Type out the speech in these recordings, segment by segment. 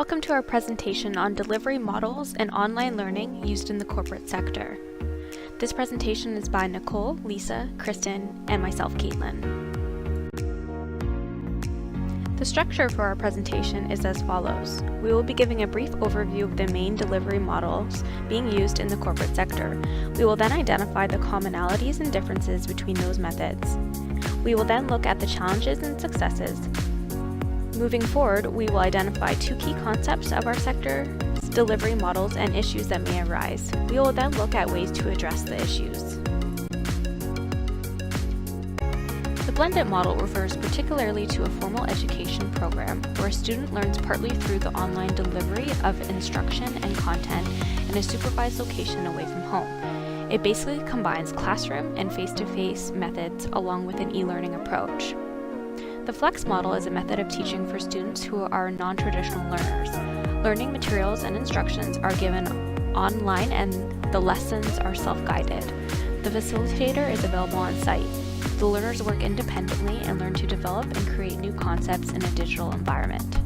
Welcome to our presentation on delivery models and online learning used in the corporate sector. This presentation is by Nicole, Lisa, Kristen, and myself, Caitlin. The structure for our presentation is as follows. We will be giving a brief overview of the main delivery models being used in the corporate sector. We will then identify the commonalities and differences between those methods. We will then look at the challenges and successes. Moving forward, we will identify two key concepts of our sector's delivery models and issues that may arise. We will then look at ways to address the issues. The blended model refers particularly to a formal education program where a student learns partly through the online delivery of instruction and content in a supervised location away from home. It basically combines classroom and face-to-face methods along with an e-learning approach. The flex model is a method of teaching for students who are non-traditional learners. Learning materials and instructions are given online and the lessons are self-guided. The facilitator is available on site. The learners work independently and learn to develop and create new concepts in a digital environment.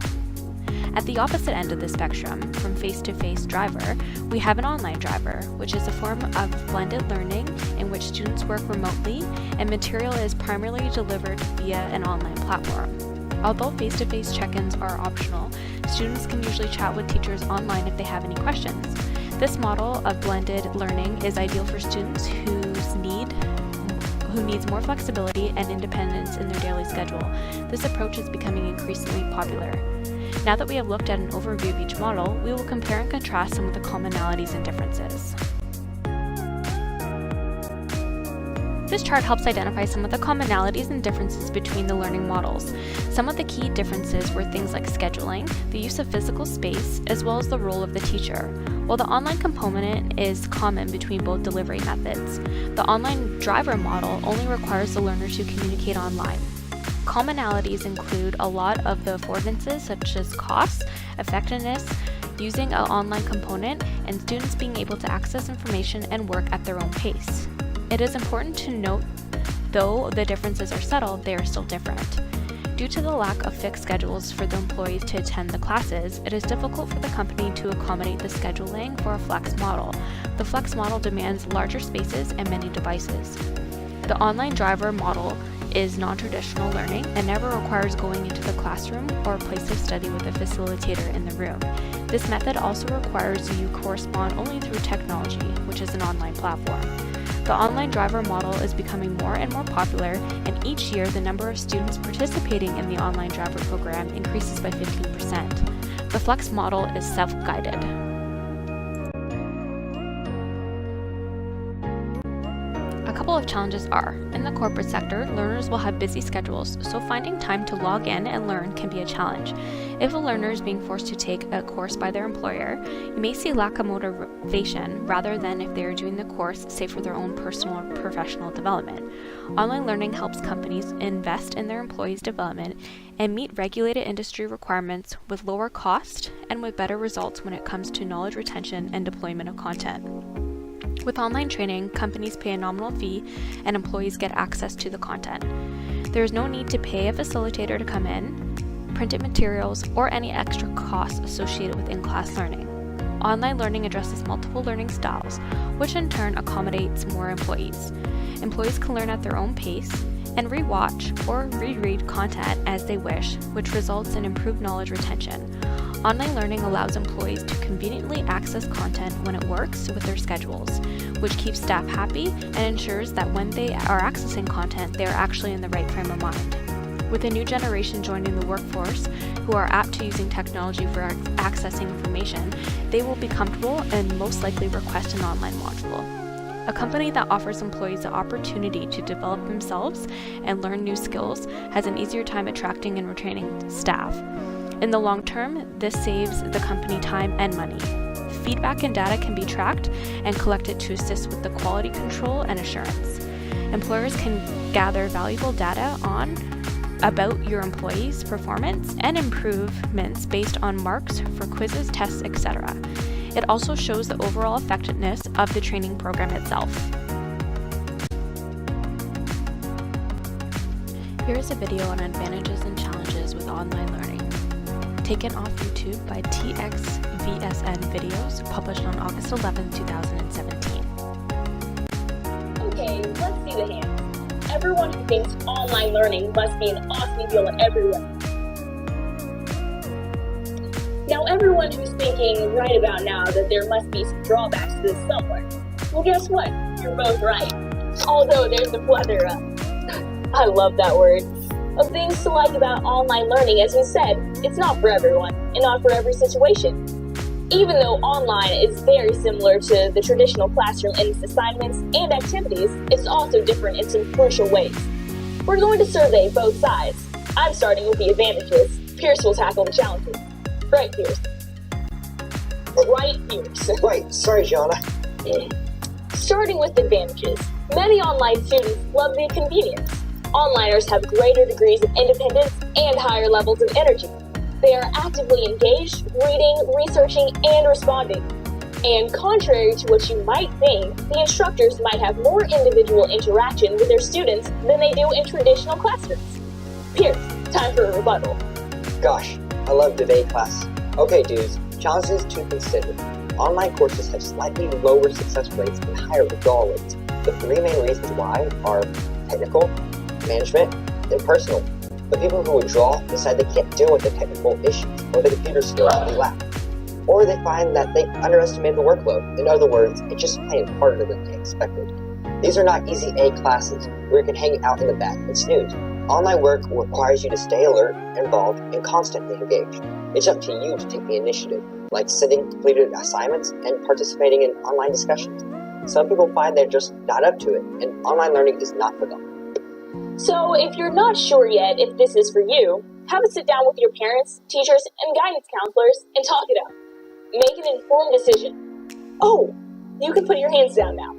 At the opposite end of the spectrum, from face-to-face driver, we have an online driver, which is a form of blended learning in which students work remotely and material is primarily delivered via an online platform. Although face-to-face check-ins are optional, students can usually chat with teachers online if they have any questions. This model of blended learning is ideal for students who needs more flexibility and independence in their daily schedule. This approach is becoming increasingly popular. Now that we have looked at an overview of each model, we will compare and contrast some of the commonalities and differences. This chart helps identify some of the commonalities and differences between the learning models. Some of the key differences were things like scheduling, the use of physical space, as well as the role of the teacher. While the online component is common between both delivery methods, the online driver model only requires the learner to communicate online. Commonalities include a lot of the affordances such as costs, effectiveness, using an online component, and students being able to access information and work at their own pace. It is important to note, though the differences are subtle, they are still different. Due to the lack of fixed schedules for the employees to attend the classes, it is difficult for the company to accommodate the scheduling for a flex model. The flex model demands larger spaces and many devices. The online driver model is non-traditional learning and never requires going into the classroom or a place of study with a facilitator in the room. This method also requires you correspond only through technology, which is an online platform. The online driver model is becoming more and more popular, and each year the number of students participating in the online driver program increases by 15%. The flex model is self-guided. A couple of challenges are, in the corporate sector, learners will have busy schedules, so finding time to log in and learn can be a challenge. If a learner is being forced to take a course by their employer, you may see lack of motivation rather than if they are doing the course, say for their own personal or professional development. Online learning helps companies invest in their employees' development and meet regulated industry requirements with lower cost and with better results when it comes to knowledge retention and deployment of content. With online training, companies pay a nominal fee and employees get access to the content. There is no need to pay a facilitator to come in, printed materials, or any extra costs associated with in-class learning. Online learning addresses multiple learning styles, which in turn accommodates more employees. Employees can learn at their own pace and re-watch or reread content as they wish, which results in improved knowledge retention. Online learning allows employees to conveniently access content when it works with their schedules, which keeps staff happy and ensures that when they are accessing content, they are actually in the right frame of mind. With a new generation joining the workforce who are apt to using technology for accessing information, they will be comfortable and most likely request an online module. A company that offers employees the opportunity to develop themselves and learn new skills has an easier time attracting and retaining staff. In the long term, this saves the company time and money. Feedback and data can be tracked and collected to assist with the quality control and assurance. Employers can gather valuable data about your employees' performance and improvements based on marks for quizzes, tests, etc. It also shows the overall effectiveness of the training program itself. Here is a video on advantages and challenges with online learning. taken off YouTube by TXVSN Videos, published on August 11, 2017. Okay, let's see the hands. Everyone who thinks online learning must be an awesome deal in every way. Now, everyone who's thinking right about now that there must be some drawbacks to this somewhere, well, guess what? You're both right. Although there's a plethora, I love that word, of things to like about online learning. As we said, it's not for everyone and not for every situation. Even though online is very similar to the traditional classroom in its assignments and activities, it's also different in some crucial ways. We're going to survey both sides. I'm starting with the advantages. Pierce will tackle the challenges. Right, Pierce. Right, Pierce. Right, sorry, Gianna. Starting with advantages, many online students love the convenience. Onliners have greater degrees of independence and higher levels of energy. They are actively engaged, reading, researching, and responding. And contrary to what you might think, the instructors might have more individual interaction with their students than they do in traditional classrooms. Pierce, time for a rebuttal. Gosh, I love debate class. Okay, dudes, challenges to consider. Online courses have slightly lower success rates and higher withdrawal rates. The three main reasons why are technical, management, and personal. The people who withdraw decide they can't deal with the technical issues or the computer skills they lack. Or they find that they underestimated the workload. In other words, it's just plain harder than they expected. These are not easy A classes where you can hang out in the back and snooze. Online work requires you to stay alert, involved, and constantly engaged. It's up to you to take the initiative, like sending completed assignments and participating in online discussions. Some people find they're just not up to it, and online learning is not for them. So if you're not sure yet if this is for you, have a sit down with your parents, teachers, and guidance counselors and talk it out. Make an informed decision. Oh, you can put your hands down now.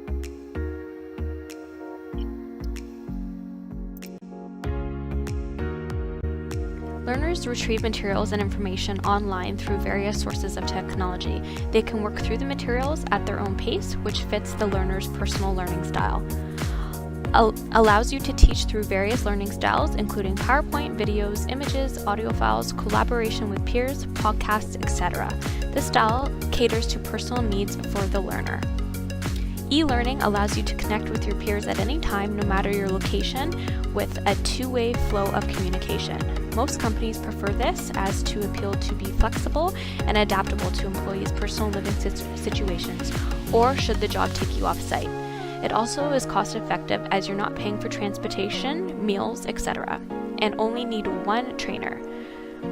Learners retrieve materials and information online through various sources of technology. They can work through the materials at their own pace, which fits the learner's personal learning style. Allows you to teach through various learning styles, including PowerPoint, videos, images, audio files, collaboration with peers, podcasts, etc. This style caters to personal needs for the learner. E-learning allows you to connect with your peers at any time, no matter your location, with a two-way flow of communication. Most companies prefer this as to appeal to be flexible and adaptable to employees' personal living situations, or should the job take you off-site. It also is cost-effective as you're not paying for transportation, meals, etc., and only need one trainer.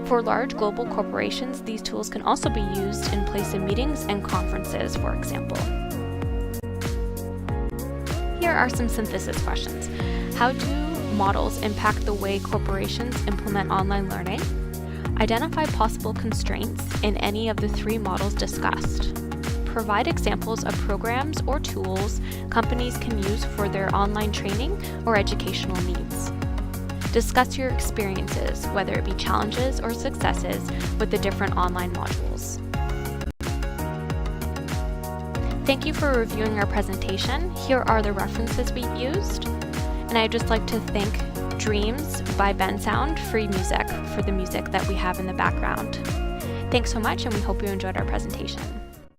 For large global corporations, these tools can also be used in place of meetings and conferences, for example. Here are some synthesis questions. How do models impact the way corporations implement online learning? Identify possible constraints in any of the three models discussed. Provide examples of programs or tools companies can use for their online training or educational needs. Discuss your experiences, whether it be challenges or successes, with the different online modules. Thank you for reviewing our presentation. Here are the references we've used. And I'd just like to thank Dreams by Bensound Free Music for the music that we have in the background. Thanks so much, and we hope you enjoyed our presentation.